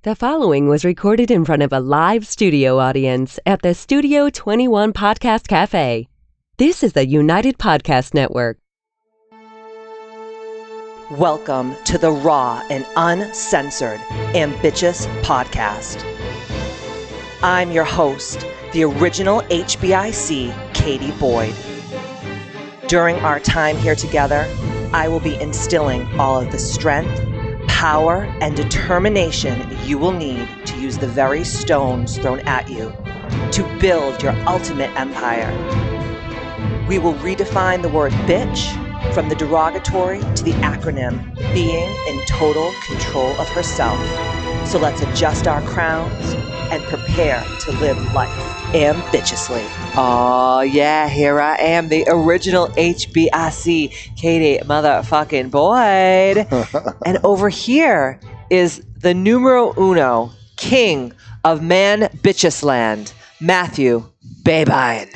The following was recorded in front of a live studio audience at the Studio 21 Podcast Cafe. This is the United Podcast Network. Welcome to the raw and uncensored Ambitchious podcast. I'm your host, the original HBIC, Katie Boyd. During our time here together, I will be instilling all of the strength, power, and determination you will need to use the very stones thrown at you to build your ultimate empire. We will redefine the word bitch from the derogatory to the acronym, being in total control of herself. So let's adjust our crowns and prepare to live life ambitchiously. Oh yeah, here I am, the original HBIC, Katie motherfucking Boyd. And over here is the numero uno, king of Manbitchious land, Matthew Babine.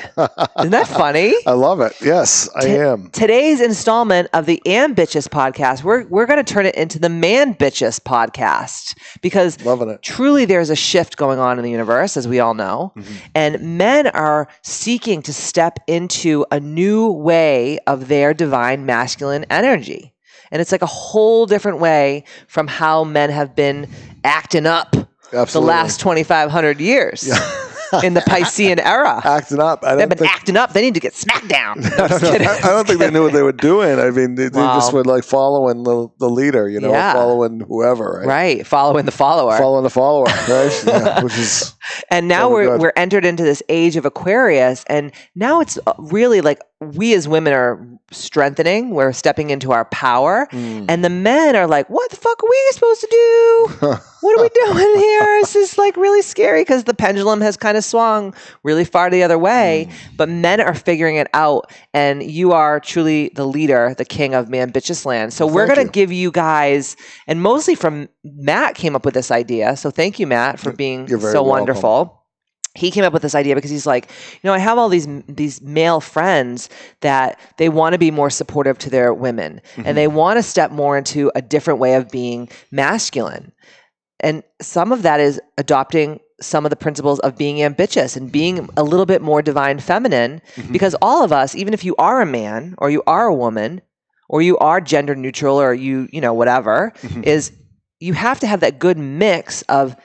Isn't that funny? I love it. Yes, I am. Today's installment of the Ambitchious podcast, we're going to turn it into the Manbitchious podcast because Loving it. Truly there's a shift going on in the universe, as we all know, and men are seeking to step into a new way of their divine masculine energy. And it's like a whole different way from how men have been acting up the last 2,500 years. Yeah. In the Piscean era. Acting up. They've been acting up. They need to get smacked down. I don't think they knew what they were doing. I mean, they just were like following the leader, you know, following whoever. Right? Following the follower. Following the follower, right? Yeah, which is and now we're entered into this age of Aquarius, and now it's really like we as women are strengthening. We're stepping into our power, and the men are like, "What the fuck are we supposed to do? What are we doing here? This is like really scary because the pendulum has kind of swung really far the other way." But men are figuring it out, and you are truly the leader, the king of Manbitchious land. So we're going to give you guys, and mostly from Matt came up with this idea. So thank you, Matt, for being so wonderful. He came up with this idea because he's like, you know, I have all these male friends that they want to be more supportive to their women, and they want to step more into a different way of being masculine. And some of that is adopting some of the principles of being ambitious and being a little bit more divine feminine, because all of us, even if you are a man or you are a woman or you are gender neutral or you know, whatever, is you have to have that good mix of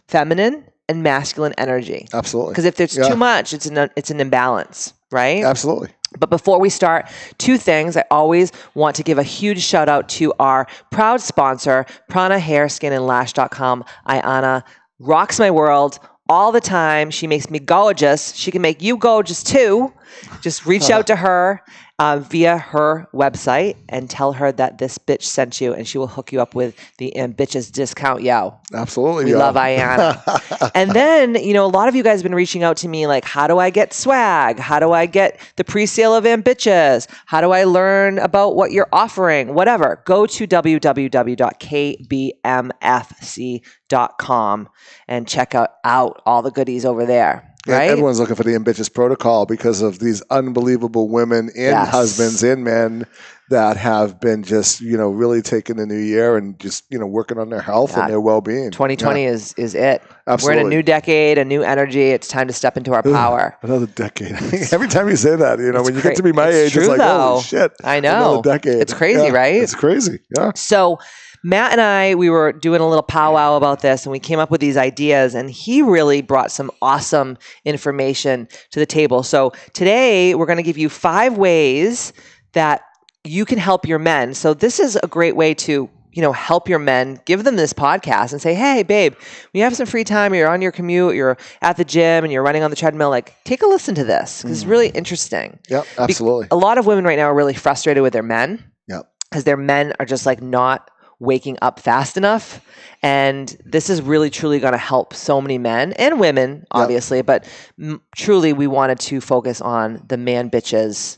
feminine and masculine energy. Absolutely. Because if there's too much, it's an imbalance, right? Absolutely. But before we start, two things. I always want to give a huge shout out to our proud sponsor, Prana Hair, Skin, and Lash.com. Ayana rocks my world all the time. She makes me gorgeous. She can make you gorgeous too. Just reach out to her via her website and tell her that this bitch sent you, and she will hook you up with the Ambitchious discount, yo. Absolutely. We love Ayana. And then, you know, a lot of you guys have been reaching out to me like, how do I get swag? How do I get the pre-sale of Ambitchious? How do I learn about what you're offering? Whatever. Go to www.kbmfc.com and check out all the goodies over there. Right? Everyone's looking for the Ambitchious protocol because of these unbelievable women and husbands and men that have been just, you know, really taking the new year and just, you know, working on their health and their well-being. 2020 is it. Absolutely. We're in a new decade, a new energy. It's time to step into our power. Another decade. Every time you say that, you know, when you get to be my age, it's like, holy shit. I know. Another decade. It's crazy, right? It's crazy. Yeah. So Matt and I, we were doing a little powwow about this, and we came up with these ideas, and he really brought some awesome information to the table. So today we're going to give you 5 ways that you can help your men. So this is a great way to, you know, help your men. Give them this podcast and say, hey, babe, when you have some free time, or you're on your commute, you're at the gym and you're running on the treadmill, like take a listen to this because it's really interesting. Yep, absolutely. A lot of women right now are really frustrated with their men. Yep. Because their men are just like not waking up fast enough. And this is really, truly going to help so many men and women, obviously. But truly, we wanted to focus on the man bitches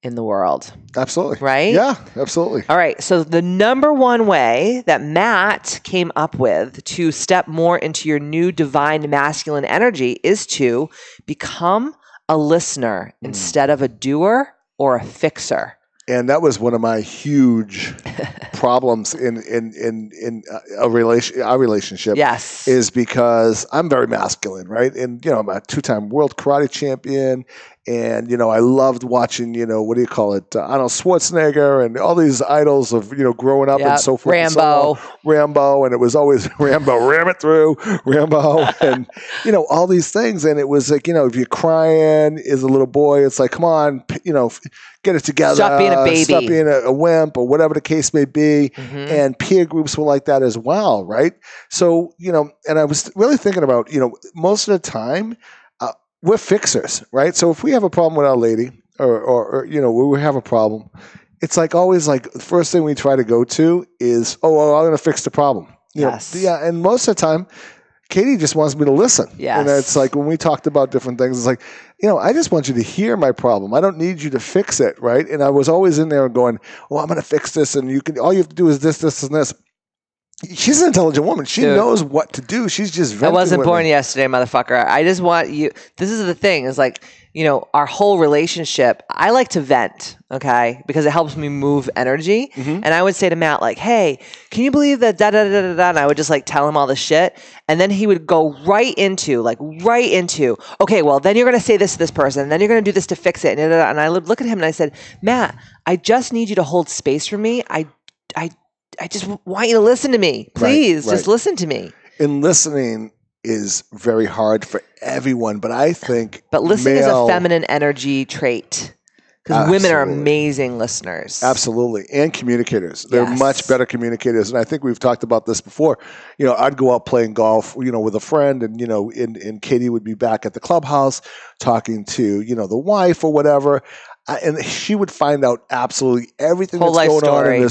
in the world. Absolutely. Right? Yeah, absolutely. All right. So the number one way that Matt came up with to step more into your new divine masculine energy is to become a listener instead of a doer or a fixer. And that was one of my huge problems in our relationship. Yes. Is because I'm very masculine, right? And, I'm a 2-time world karate champion. And, I loved watching, what do you call it? Arnold Schwarzenegger and all these idols of, growing up and so forth. Rambo. Rambo. And it was always Rambo, ram it through, Rambo. And, all these things. And it was like, if you're crying as a little boy, it's like, come on, get it together. Stop being a baby. Stop being a wimp or whatever the case may be. Mm-hmm. And peer groups were like that as well, right? So, and I was really thinking about, most of the time, we're fixers, right? So if we have a problem with our lady or we have a problem, it's like always like the first thing we try to go to is, I'm going to fix the problem. Yes. Yeah. And most of the time, Katie just wants me to listen. Yes. And it's like when we talked about different things, it's like, I just want you to hear my problem. I don't need you to fix it, right? And I was always in there going, I'm going to fix this. And all you have to do is this, this, and this. She's an intelligent woman. She knows what to do. She's just venting. I wasn't born yesterday, motherfucker. I just want you. This is the thing. Is like, our whole relationship. I like to vent, okay, because it helps me move energy. Mm-hmm. And I would say to Matt, like, "Hey, can you believe that?" Da da da da da. And I would just like tell him all the shit, and then he would go right into. Okay, well, then you're gonna say this to this person, and then you're gonna do this to fix it. And I would look at him and I said, Matt, I just need you to hold space for me. I just want you to listen to me. Please, just listen to me. And listening is very hard for everyone, but I think But listening is a feminine energy trait. Because women are amazing listeners. Absolutely. And communicators. They're much better communicators. And I think we've talked about this before. I'd go out playing golf, with a friend and, and Katie would be back at the clubhouse talking to, the wife or whatever. And she would find out absolutely everything that's going on in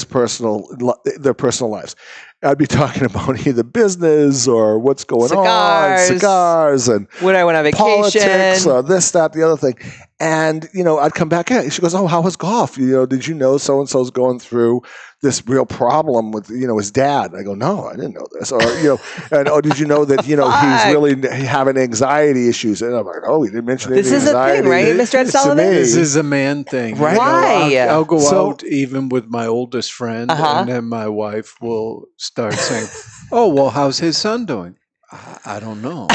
their personal lives. I'd be talking about either business or what's going on, cigars, and when I went on vacation, politics, or this, that, the other thing. And, I'd come back in. She goes, "Oh, how was golf? Did you know so-and-so's going through this real problem with, his dad?" And I go, "No, I didn't know this." Or, and, "Oh, did you know that, he's really having anxiety issues?" And I'm like, "Oh, he didn't mention any anxiety." This is a thing, right, Mr. Ed Sullivan? This is a man thing. Right. Why? I'll go out even with my oldest friend, and then my wife will start saying, "Oh, well, how's his son doing?" I don't know.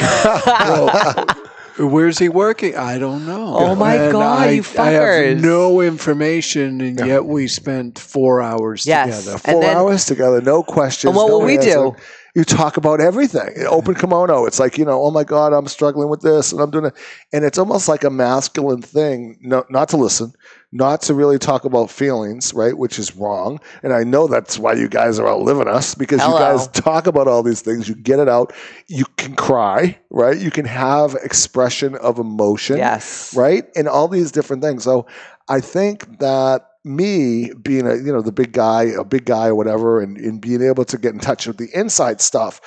Where's he working? I don't know. Oh my God, you fuckers. I have no information, and yet we spent 4 hours together. 4 hours together, no questions. And what will we do? You talk about everything. Open kimono. It's like, oh my God, I'm struggling with this and I'm doing it. And it's almost like a masculine thing, not to listen, not to really talk about feelings, right? Which is wrong. And I know that's why you guys are outliving us, because you guys talk about all these things. You get it out. You can cry, right? You can have expression of emotion, right? And all these different things. So I think that me being a big guy or whatever, and being able to get in touch with the inside stuff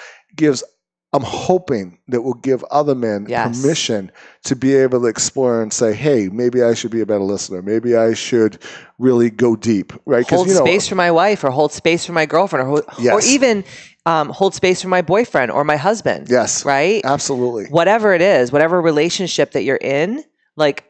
I'm hoping that will give other men permission to be able to explore and say, hey, maybe I should be a better listener. Maybe I should really go deep, right? Hold space for my wife, or hold space for my girlfriend, or even hold space for my boyfriend or my husband. Yes. Right? Absolutely. Whatever it is, whatever relationship that you're in, like,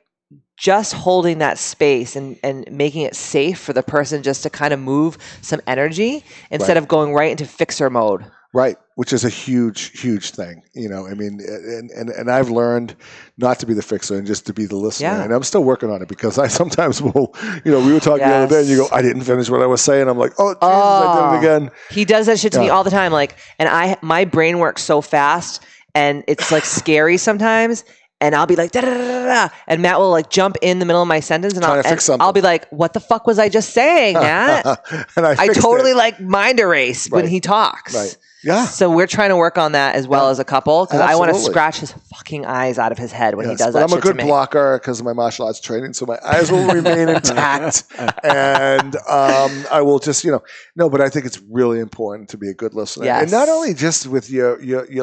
just holding that space and making it safe for the person just to kind of move some energy instead of going right into fixer mode. Right. Which is a huge, huge thing. I mean, and I've learned not to be the fixer and just to be the listener. Yeah. And I'm still working on it, because I sometimes will, we were talking the other day and you go, I didn't finish what I was saying. I'm like, oh, Jesus, I did it again. He does that shit to me all the time. Like, and my brain works so fast and it's like scary sometimes. And I'll be like, da, da, da, da, da. And Matt will like jump in the middle of my sentence and I'll be like, what the fuck was I just saying, Matt? And I totally like mind erase when he talks. Right. Yeah. So we're trying to work on that as well as a couple, because I want to scratch his fucking eyes out of his head when he does that shit to me. I'm a good blocker because of my martial arts training, so my eyes will remain intact. And I will just, no, but I think it's really important to be a good listener. Yes. And not only just with your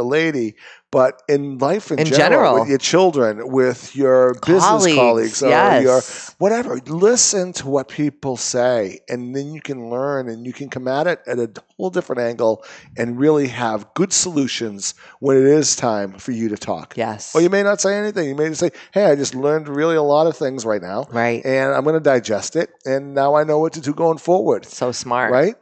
lady, but in life in general, with your children, with your business colleagues, or your whatever. Listen to what people say, and then you can learn and you can come at it at a whole different angle and really really have good solutions when it is time for you to talk. Yes. Or you may not say anything. You may just say, hey, I just learned really a lot of things right now. Right. And I'm going to digest it. And now I know what to do going forward. So smart. Right?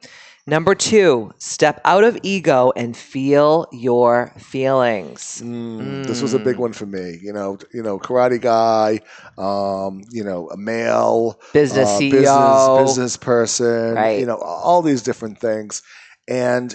Number 2, step out of ego and feel your feelings. This was a big one for me. Karate guy, a male, Business CEO. business person, Right. All these different things. And,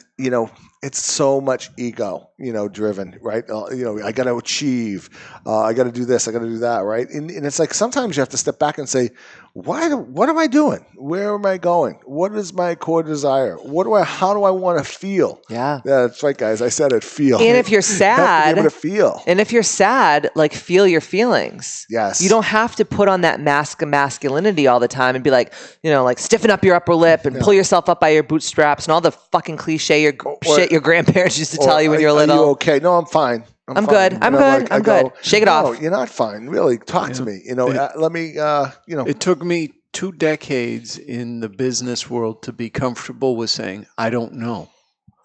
it's so much ego, driven, right? I got to achieve. I got to do this. I got to do that, right? And it's like sometimes you have to step back and say, what am I doing? Where am I going? What is my core desire? How do I want to feel? Yeah. Yeah, that's right, guys. I said it, feel. And if you're sad, be able to feel. And if you're sad, like feel your feelings. Yes. You don't have to put on that mask of masculinity all the time and be like, like stiffen up your upper lip and pull yourself up by your bootstraps and all the fucking cliche shit your grandparents used to tell you when you were little. Are you okay? No, I'm fine. I'm fine. good. I'm good. I'm good. Shake it off. No, you're not fine. Really, talk to me. Let me. It took me 2 decades in the business world to be comfortable with saying, I don't know.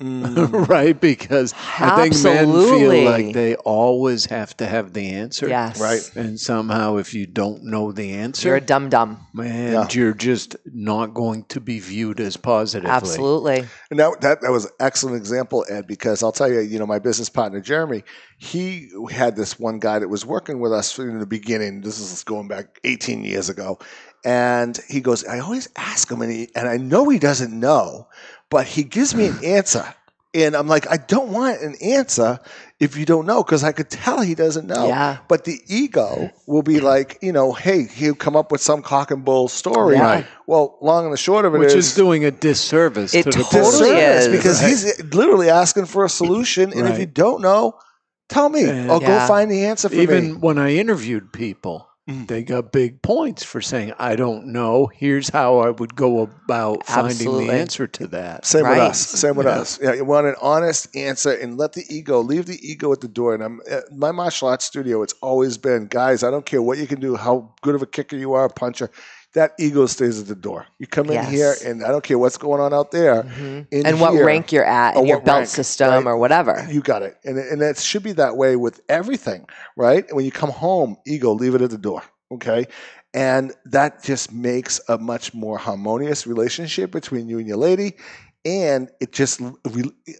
Right? Because I think men feel like they always have to have the answer. Yes. Right. And somehow if you don't know the answer, You're a dum-dum. man, you're just not going to be viewed as positively. Absolutely. And that was an excellent example, Ed, because I'll tell you, my business partner, Jeremy, he had this one guy that was working with us in the beginning. This is going back 18 years ago. And he goes, I always ask him, and I know he doesn't know, but he gives me an answer. And I'm like, I don't want an answer if you don't know, because I could tell he doesn't know. Yeah. But the ego will be like, hey, he'll come up with some cock and bull story. Yeah. Right. Well, long and the short of it Which is doing a disservice to the totally person. is. because he's literally asking for a solution. And if you don't know, tell me. I'll go find the answer for me. Even when I interviewed people, they got big points for saying, I don't know. Here's how I would go about finding the answer to that. Same with us. Yeah, you want an honest answer and leave the ego at the door. And my martial arts studio, it's always been, guys, I don't care what you can do, how good of a kicker you are, a puncher. That ego stays at the door. You come in here, and I don't care what's going on out there. And what rank you're at in your belt system or whatever. You got it. And it should be that way with everything, right? When you come home, ego, leave it at the door, okay? And that just makes a much more harmonious relationship between you and your lady. And it just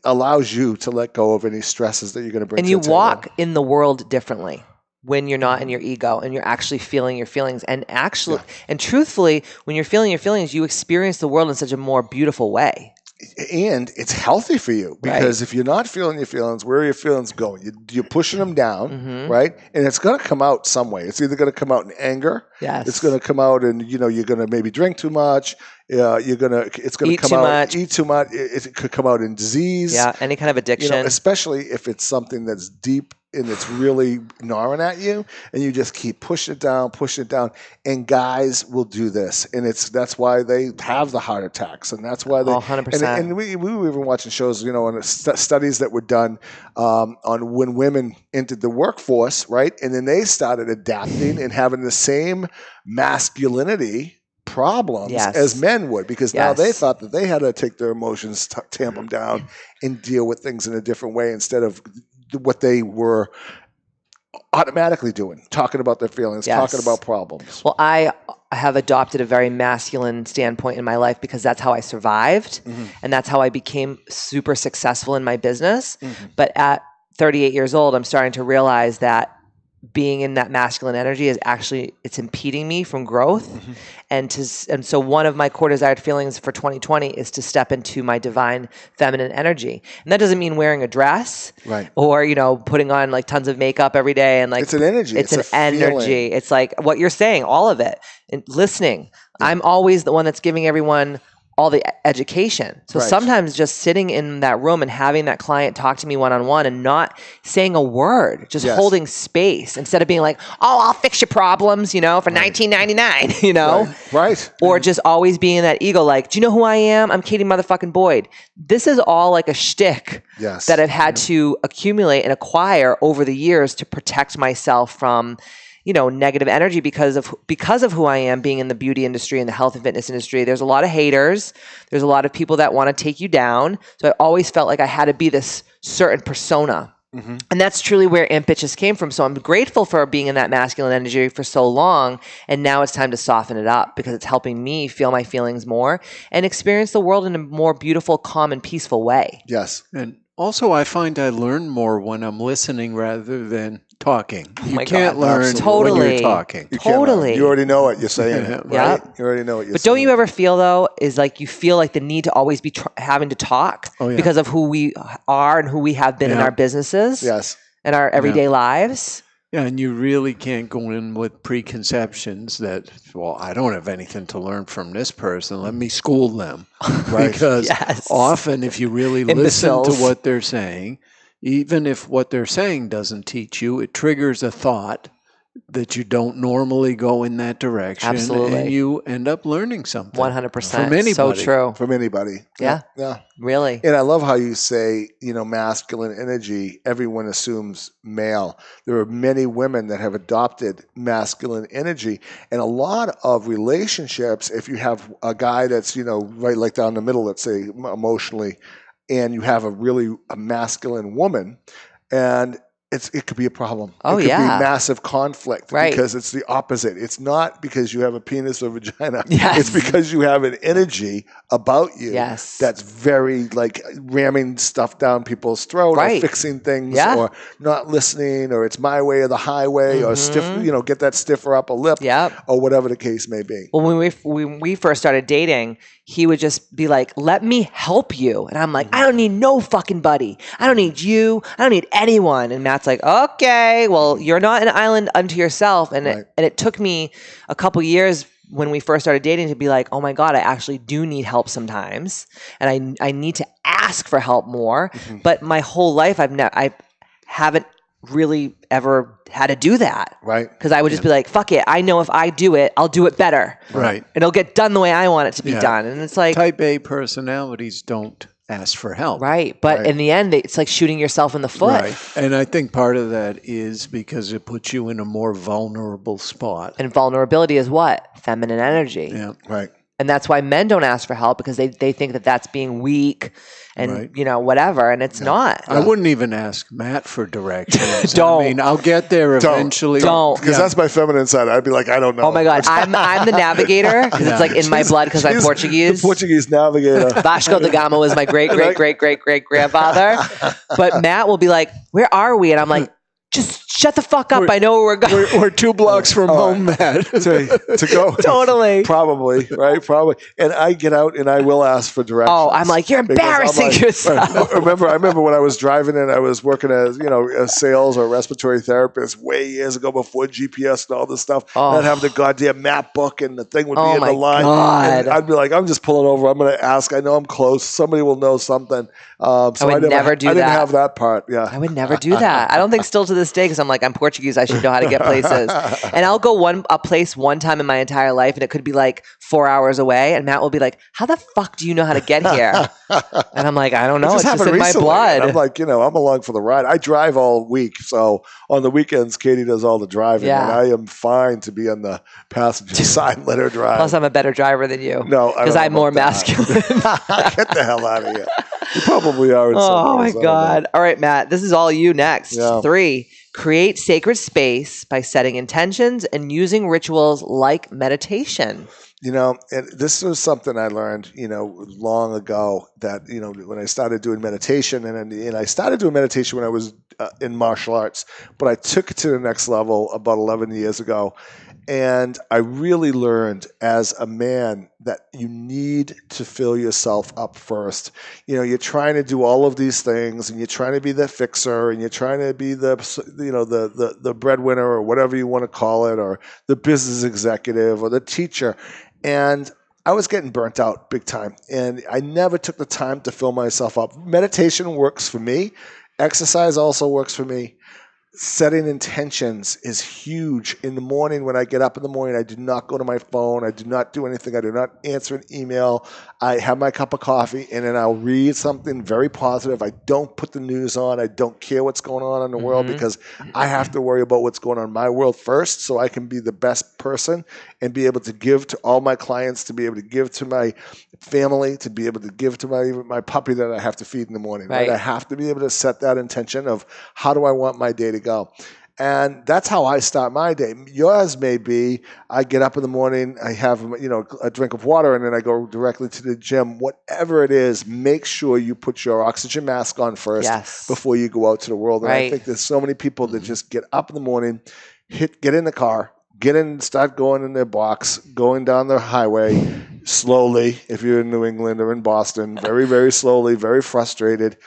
allows you to let go of any stresses that you're going to bring and to you the table. walk in the world differently when you're not in your ego and you're actually feeling your feelings. And and truthfully, when you're feeling your feelings, you experience the world in such a more beautiful way. And it's healthy for you, because if you're not feeling your feelings, where are your feelings going? You're pushing them down, right? And it's going to come out some way. It's either going to come out in anger. Yes. It's going to come out in, you're going to maybe drink too much. It's going to come out, eat too much. It could come out in disease. Yeah, any kind of addiction. Especially if it's something that's deep and it's really gnawing at you, and you just keep pushing it down. And guys will do this, and that's why they have the heart attacks, and that's why they. 100%. And we were even watching shows, on studies that were done on when women entered the workforce, right, and then they started adapting and having the same masculinity problems as men would, because now they thought that they had to take their emotions, tamp them down, and deal with things in a different way instead of what they were automatically doing, talking about their feelings, talking about problems. Well, I have adopted a very masculine standpoint in my life because that's how I survived, and that's how I became super successful in my business. But at 38 years old, I'm starting to realize that being in that masculine energy is actually, it's impeding me from growth. And so one of my core desired feelings for 2020 is to step into my divine feminine energy. And that doesn't mean wearing a dress, right, or, putting on like tons of makeup every day. And like, it's an energy. It's an energy. It's like what you're saying, all of it, and listening. I'm always the one that's giving everyone all the education. So sometimes just sitting in that room and having that client talk to me one-on-one and not saying a word, just holding space instead of being like, oh, I'll fix your problems, for $19.99, Right. Or just always being in that ego, like, do you know who I am? I'm Katie motherfucking Boyd. This is all like a shtick that I've had to accumulate and acquire over the years to protect myself from negative energy because of who I am, being in the beauty industry and the health and fitness industry. There's a lot of haters. There's a lot of people that want to take you down. So I always felt like I had to be this certain persona. Mm-hmm. And that's truly where Ambitchious came from. So I'm grateful for being in that masculine energy for so long. And now it's time to soften it up because it's helping me feel my feelings more and experience the world in a more beautiful, calm, and peaceful way. Yes. And also, I find I learn more when I'm listening rather than talking. You can't learn when you're talking. Totally. You already know it. You're saying it, right? Yep. You already know what you're saying. But don't you ever feel, though, is like you feel like the need to always be having to talk because of who we are and who we have been in our businesses and our everyday lives? Yeah, and you really can't go in with preconceptions that, well, I don't have anything to learn from this person. Let me school them. Right? Because often if you really listen to what they're saying, even if what they're saying doesn't teach you, it triggers a thought that you don't normally go in that direction. Absolutely. And you end up learning something. 100%. From anybody. So true. From anybody. Yeah. Really. And I love how you say, masculine energy, everyone assumes male. There are many women that have adopted masculine energy. And a lot of relationships, if you have a guy that's, right like down the middle, let's say emotionally, and you have a masculine woman, and it could be a problem. Oh, it could be yeah. massive conflict because it's the opposite. It's not because you have a penis or vagina. Yes. It's because you have an energy about you that's very ramming stuff down people's throat or fixing things or not listening or it's my way or the highway or stiff, get that stiffer upper lip or whatever the case may be. Well, when we first started dating, he would just be like, let me help you. And I'm like, I don't need no fucking buddy. I don't need you. I don't need anyone. And Matt's like, okay, well, you're not an island unto yourself. And it took me a couple years when we first started dating to be like, oh my God, I actually do need help sometimes. And I need to ask for help more. Mm-hmm. But my whole life, I haven't really ever had to do that. Right. Because I would just be like, fuck it. I know if I do it, I'll do it better. Right. And it'll get done the way I want it to be done. And it's like type A personalities don't ask for help. Right. But in the end, it's like shooting yourself in the foot. Right. And I think part of that is because it puts you in a more vulnerable spot. And vulnerability is what? Feminine energy. Yeah. Right. And that's why men don't ask for help because they think that that's being weak and, whatever. And it's not. I wouldn't even ask Matt for directions. Don't. I mean, I'll get there eventually. Don't. Because that's my feminine side. I'd be like, I don't know. Oh my God. I'm the navigator because it's like in my blood because I'm Portuguese. The Portuguese navigator. Vasco da Gama was my great grandfather. But Matt will be like, where are we? And I'm like, just shut the fuck up. I know where we're going. We're 2 blocks from home, Matt. to go. Totally. Probably, right? Probably. And I get out and I will ask for directions. Oh, I'm like, you're embarrassing yourself. I remember when I was driving and I was working as, a sales or respiratory therapist way years ago before GPS and all this stuff. Oh. And I'd have the goddamn map book and the thing would be in the line. God. And I'd be like, I'm just pulling over. I'm going to ask. I know I'm close. Somebody will know something. So I would never do that. I didn't have that part. Yeah. I would never do that. I don't think still to this day because I'm like, I'm Portuguese. I should know how to get places. And I'll go a place one time in my entire life and it could be like 4 hours away. And Matt will be like, how the fuck do you know how to get here? And I'm like, I don't know. It's just in my blood. And I'm like, I'm along for the ride. I drive all week. So on the weekends, Katie does all the driving. Yeah. And I am fine to be on the passenger side and let her drive. Plus, I'm a better driver than you. No, because I'm more masculine. Get the hell out of here. You probably are in some ways. Oh my God. All right, Matt, this is all you next. Yeah. 3, create sacred space by setting intentions and using rituals like meditation. And this was something I learned, long ago that, when I started doing meditation and I started doing meditation when I was in martial arts, but I took it to the next level about 11 years ago. And I really learned as a man that you need to fill yourself up first. You're trying to do all of these things and you're trying to be the fixer and you're trying to be the breadwinner or whatever you want to call it, or the business executive or the teacher. And I was getting burnt out big time. And I never took the time to fill myself up. Meditation works for me. Exercise also works for me. setting intentions is huge. In the morning, when I get up in the morning, I do not go to my phone. I do not do anything. I do not answer an email. I have my cup of coffee, and then I'll read something very positive. I don't put the news on. I don't care what's going on in the world because I have to worry about what's going on in my world first so I can be the best person and be able to give to all my clients, to be able to give to my family, to be able to give to my puppy that I have to feed in the morning. Right? I have to be able to set that intention of how do I want my day to go. And that's how I start my day. Yours may be, I get up in the morning, I have a drink of water, and then I go directly to the gym. Whatever it is, make sure you put your oxygen mask on first before you go out to the world. And I think there's so many people that just get up in the morning, get in the car, get in, start going in their box, going down the highway slowly. If you're in New England or in Boston, very, very slowly, very frustrated.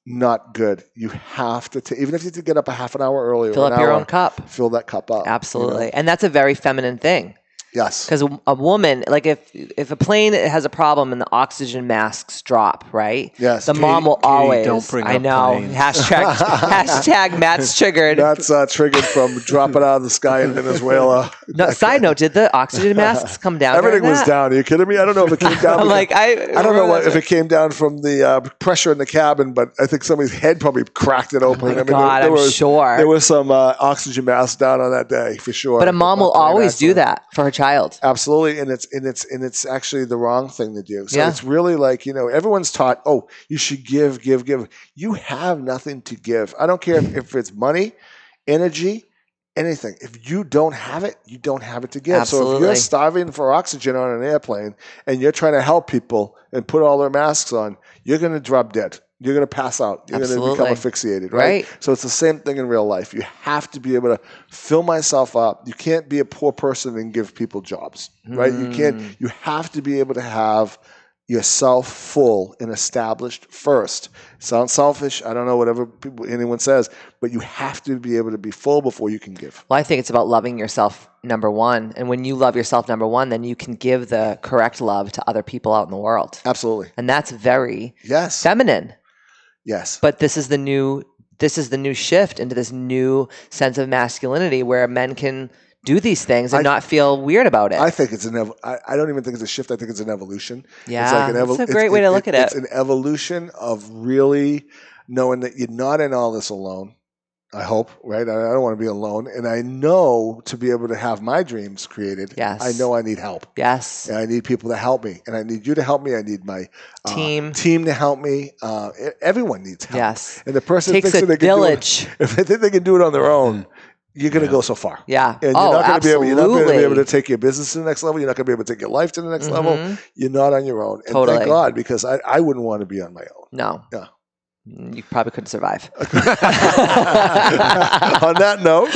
Not good. You have to, even if you have to get up a half an hour earlier, fill up your own cup. Fill that cup up. Absolutely. And that's a very feminine thing. Yes. Because a woman, like if a plane has a problem and the oxygen masks drop, right? Yes. The mom will always. Don't bring up I know. planes. Hashtag Matt's triggered. That's triggered from dropping out of the sky in Venezuela. No, side note, did the oxygen masks come down? Everything was down. Are you kidding me? I don't know if it came down. I'm like, I don't know if it came down from the pressure in the cabin, but I think somebody's head probably cracked it open. I'm sure. There was some oxygen masks down on that day for sure. But a mom will always do that for her child. Absolutely. And it's actually the wrong thing to do. So it's really like, everyone's taught, oh, you should give. You have nothing to give. I don't care if it's money, energy, anything. If you don't have it, you don't have it to give. Absolutely. So if you're starving for oxygen on an airplane and you're trying to help people and put all their masks on, you're going to drop dead. You're going to pass out. You're going to become asphyxiated, right? So it's the same thing in real life. You have to be able to fill myself up. You can't be a poor person and give people jobs, right? You have to be able to have yourself full and established first. Sounds selfish. I don't know whatever anyone says, but you have to be able to be full before you can give. Well, I think it's about loving yourself, number one. And when you love yourself, number one, then you can give the correct love to other people out in the world. Absolutely. And that's very feminine. Yes. But this is the new shift into this new sense of masculinity where men can do these things and not feel weird about it. I think it's I don't even think it's a shift. I think it's an evolution. Yeah, it's like that's a great way to look at it. It's an evolution of really knowing that you're not in all this alone. I hope, right? I don't want to be alone. And I know to be able to have my dreams created, I know I need help. Yes. And I need people to help me. And I need you to help me. I need my team to help me. Everyone needs help. Yes. And the person takes thinks a village. If they think they can do it on their own, you're going to go so far. Yeah. And you're not going to be able to take your business to the next level. You're not going to be able to take your life to the next level. You're not on your own. And thank God, because I wouldn't want to be on my own. No. Yeah. You probably couldn't survive. On that note,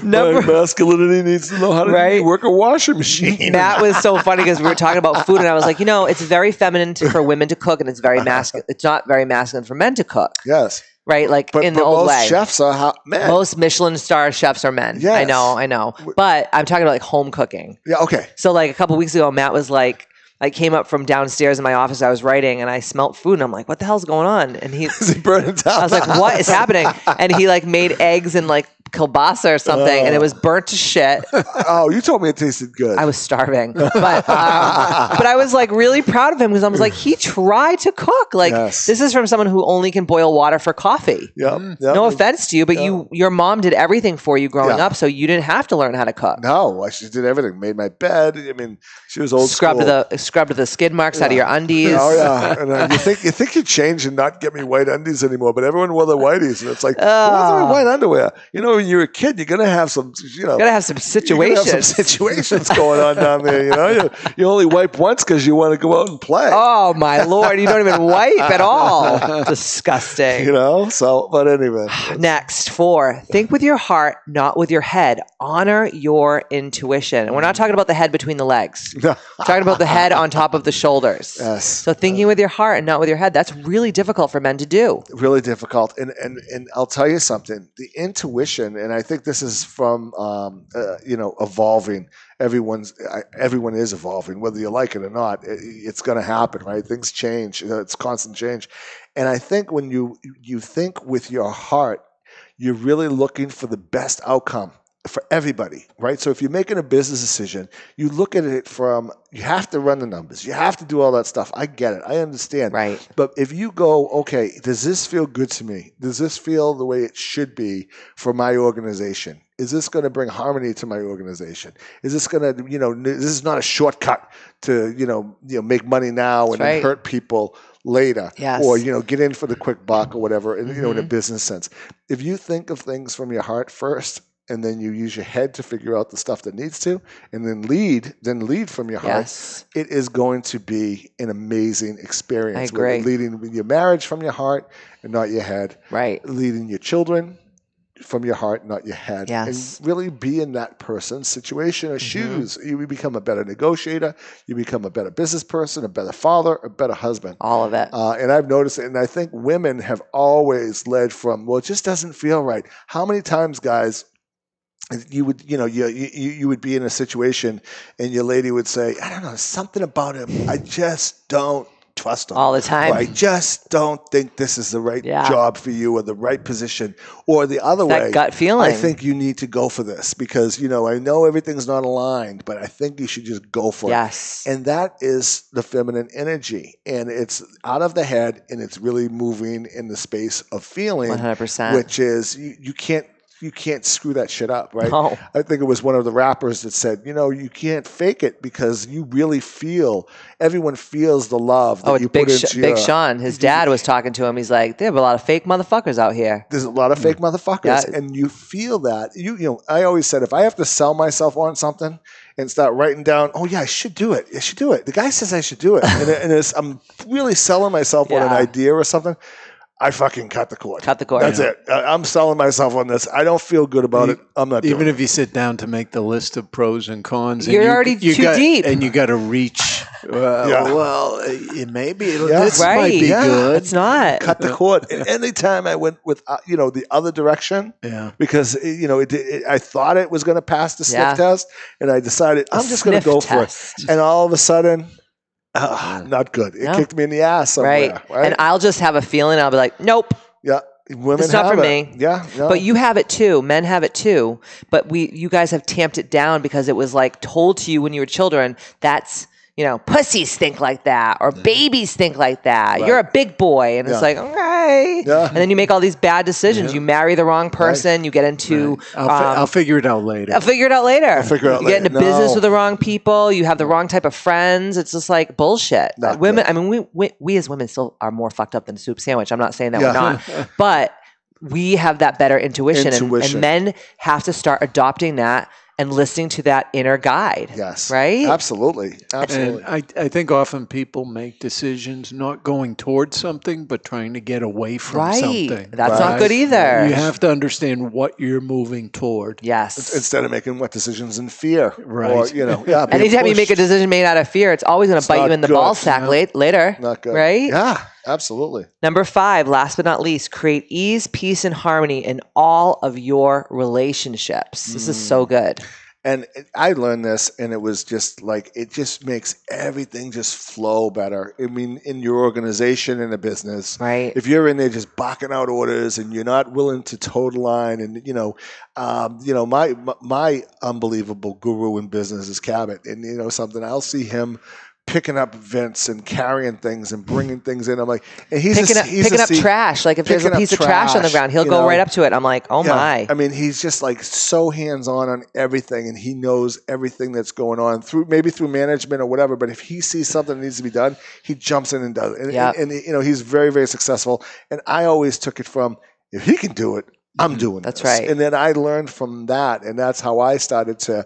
maybe masculinity needs to know how to work a washing machine. That was so funny because we were talking about food, and I was like, it's very feminine for women to cook, and it's very masculine. It's not very masculine for men to cook. Yes. Right, but in the old way. Most chefs are men. Most Michelin star chefs are men. Yes. I know. But I'm talking about like home cooking. Yeah, okay. So like a couple weeks ago, Matt was like, I came up from downstairs in my office. I was writing, and I smelt food, and I'm like, "What the hell's going on?" And he burned it down. I was like, "What is happening?" And he like made eggs and like kielbasa or something, and it was burnt to shit. Oh, you told me it tasted good. I was starving, but I was like really proud of him because I was like, he tried to cook. Like this is from someone who only can boil water for coffee. Yep. No offense to you, but your mom did everything for you growing up, so you didn't have to learn how to cook. No, she did everything. Made my bed. I mean, she was old school. Scrubbed the skid marks out of your undies. Oh yeah, and you think you change and not get me white undies anymore, but everyone wore their whiteys, and it's like, what's my white underwear? When you're a kid, you're gonna have some, gotta have some situations. You're have some situations going on down there. You only wipe once because you want to go out and play. Oh my Lord, you don't even wipe at all. Disgusting. So, but anyway. Next, 4, think with your heart, not with your head. Honor your intuition. And we're not talking about the head between the legs. We're talking about the head on top of the shoulders. Yes. So thinking with your heart and not with your head, that's really difficult for men to do. Really difficult. And I'll tell you something, the intuition, and I think this is from, evolving. Everyone is evolving, whether you like it or not. It's going to happen, right? Things change. It's constant change. And I think when you think with your heart, you're really looking for the best outcome for everybody, right? So if you're making a business decision, you look at it from, you have to run the numbers. You have to do all that stuff. I get it. I understand. Right. But if you go, okay, does this feel good to me? Does this feel the way it should be for my organization? Is this going to bring harmony to my organization? Is this going to, this is not a shortcut to, make money now and then hurt people later, Yes. or get in for the quick buck or whatever, in a business sense. If you think of things from your heart first, and then you use your head to figure out the stuff that needs to, and then lead from your heart, it is going to be an amazing experience. I agree. Leading your marriage from your heart and not your head. Right. Leading your children from your heart, not your head. Yes. And really be in that person's situation or shoes. You become a better negotiator. You become a better business person, a better father, a better husband. All of it. And I've noticed it. And I think women have always led from, well, it just doesn't feel right. How many times, guys, you would, you would be in a situation and your lady would say, I don't know, something about him. I just don't trust him. All the time. Or I just don't think this is the right job for you or the right position. Or the other way. That gut feeling. I think you need to go for this because, I know everything's not aligned, but I think you should just go for it. And that is the feminine energy. And it's out of the head and it's really moving in the space of feeling. 100%. Which is, you can't screw that shit up, right? No. I think it was one of the rappers that said, you can't fake it because you really everyone feels the love that you put into Big Sean, his dad was talking to him. He's like, there are a lot of fake motherfuckers out here. There's a lot of fake motherfuckers. Yeah. And you feel that. I always said, if I have to sell myself on something and start writing down, oh yeah, I should do it. I should do it. The guy says I should do it. and I'm really selling myself on an idea or something. I fucking cut the cord. That's it. I'm selling myself on this. I don't feel good about it. I'm not doing it. Even if you sit down to make the list of pros and cons. You're already too deep. And you got to reach. Well, maybe this right. might be good. It's not. Cut the cord. And anytime I went with, the other direction, because, I thought it was going to pass the sniff test, and I decided I'm just going to go for it. And all of a sudden, not good. It kicked me in the ass somewhere. Right. And I'll just have a feeling. I'll be like, nope. Yeah. Women it's not have for it. me. Yeah. No. But you have it too. Men have it too. But you guys have tamped it down because it was like told to you when you were children. That's, pussies think like that or babies think like that. Right. You're a big boy. And it's like, okay. Yeah. And then you make all these bad decisions. You marry the wrong person. You get into... I'll figure it out later. You get into business with the wrong people. You have the wrong type of friends. It's just like bullshit. Women, I mean, we as women still are more fucked up than a soup sandwich. I'm not saying that we're not. But we have that better intuition. And men have to start adopting that and listening to that inner guide. Yes. Right? Absolutely. And I think often people make decisions not going towards something, but trying to get away from something. That's not good either. You have to understand what you're moving toward. Yes. Instead of making decisions in fear. Right. Or, anytime you make a decision made out of fear, it's always going to bite you in the ball sack later. Not good. Right? Yeah. Absolutely. Number 5, last but not least, create ease, peace, and harmony in all of your relationships. This is so good. And I learned this, and it was just like, it just makes everything just flow better. I mean, in your organization, in a business, right? If you're in there just barking out orders and you're not willing to toe the line, and my unbelievable guru in business is Cabot, and something, I'll see him picking up events and carrying things and bringing things in. I'm like, and he's picking up trash. Like if there's a piece of trash on the ground, he'll go right up to it. I'm like, oh my. I mean, he's just like so hands-on everything, and he knows everything that's going on through management or whatever. But if he sees something that needs to be done, he jumps in and does it. And he's very, very successful. And I always took it from, if he can do it, I'm doing That's this. right. And then I learned from that, and that's how I started to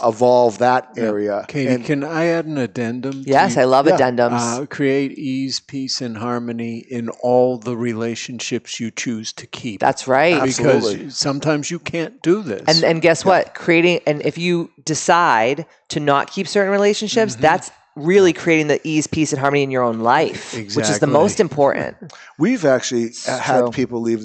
evolve that area. Katie, can I add an addendum? Yes, I love addendums. Create ease, peace, and harmony in all the relationships you choose to keep. That's right. Because sometimes you can't do this. And guess what? If you decide to not keep certain relationships, that's really creating the ease, peace, and harmony in your own life, which is the most important. We've actually had people leave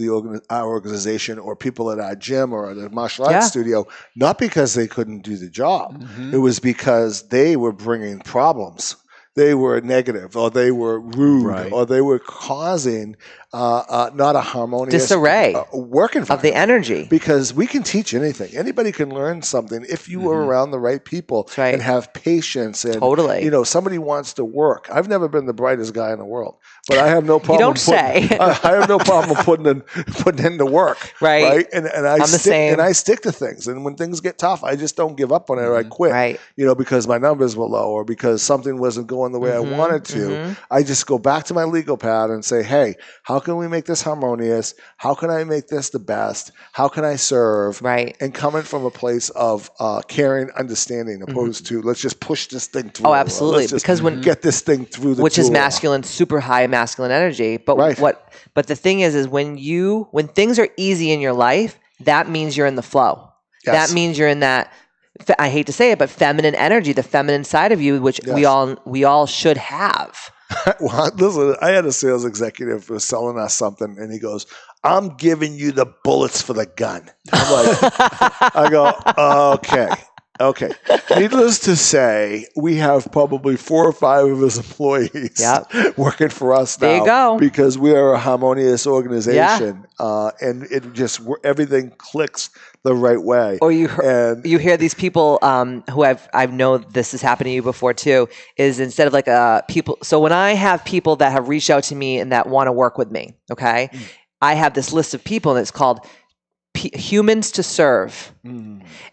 our organization, or people at our gym or at a martial arts studio, not because they couldn't do the job. It was because they were bringing problems they were negative, or they were rude, or they were causing not a harmonious disarray work environment of the energy. Because we can teach anything. Anybody can learn something if you are around the right people and have patience. And somebody wants to work. I've never been the brightest guy in the world, but I have no problem. You don't say. I have no problem putting in the work. Right. And I stick to things. And when things get tough, I just don't give up on it, or I quit. Right. Because my numbers were low, or because something wasn't going the way I wanted to. I just go back to my legal pad and say, hey, how can we make this harmonious? How can I make this the best? How can I serve? Right. And coming from a place of caring, understanding, opposed to let's just push this thing through. Oh, absolutely. Because when get this thing through the which is masculine, super high masculine energy. But but the thing is when things are easy in your life, that means you're in the flow. Yes. That means you're in that, I hate to say it, but feminine energy, the feminine side of you, which we all should have. Well, listen, I had a sales executive who was selling us something, and he goes, I'm giving you the bullets for the gun. I'm like, I go, okay. Needless to say, we have probably 4 or 5 of his employees working for us now. There you go. Because we are a harmonious organization, and it just everything clicks the right way. Or you hear these people who I know this has happened to you before too, is instead of like people. So when I have people that have reached out to me and that want to work with me, okay, I have this list of people and it's called humans to serve.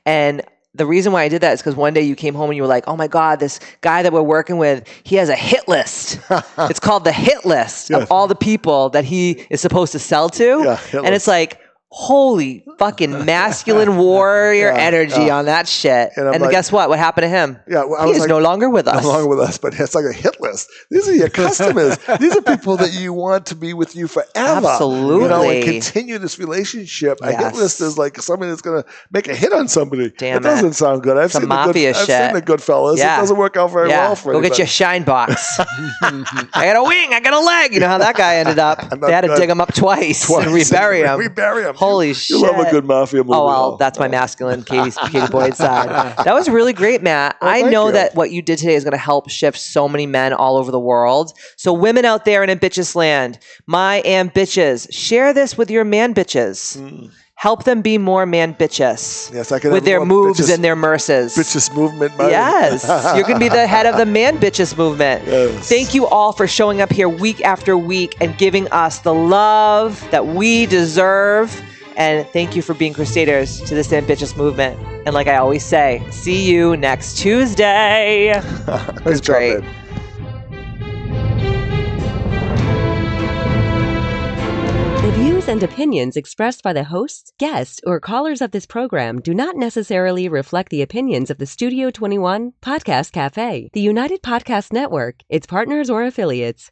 And the reason why I did that is because one day you came home and you were like, oh my God, this guy that we're working with, he has a hit list. It's called the hit list of all the people that he is supposed to sell to. And it's like, holy fucking masculine warrior energy on that shit. And like, guess what? What happened to him? Yeah, well, he is no longer with us. No longer with us, but it's like a hit list. These are your customers. These are people that you want to be with you forever. Absolutely. And continue this relationship. A hit list is like somebody that's going to make a hit on somebody. Damn, that doesn't sound good. I've seen the Goodfellas. It doesn't work out very well for anybody. Go get your shine box. I got a wing. I got a leg. You know how that guy ended up. They had to dig him up twice and rebury him. Holy shit. You love a good mafia movie. Oh, well, that's my masculine Katie Boyd side. That was really great, Matt. I know that what you did today is going to help shift so many men all over the world. So women out there in Ambitchious land, my Ambitches, share this with your man bitches. Help them be more man-bitchious with their moves and their merces. Bitchious movement. Yes. You're going to be the head of the man-bitchious movement. Yes. Thank you all for showing up here week after week and giving us the love that we deserve. And thank you for being crusaders to this ambitious movement. And like I always say, see you next Tuesday. It was great. The views and opinions expressed by the hosts, guests, or callers of this program do not necessarily reflect the opinions of the Studio 21 Podcast Cafe, the United Podcast Network, its partners, or affiliates.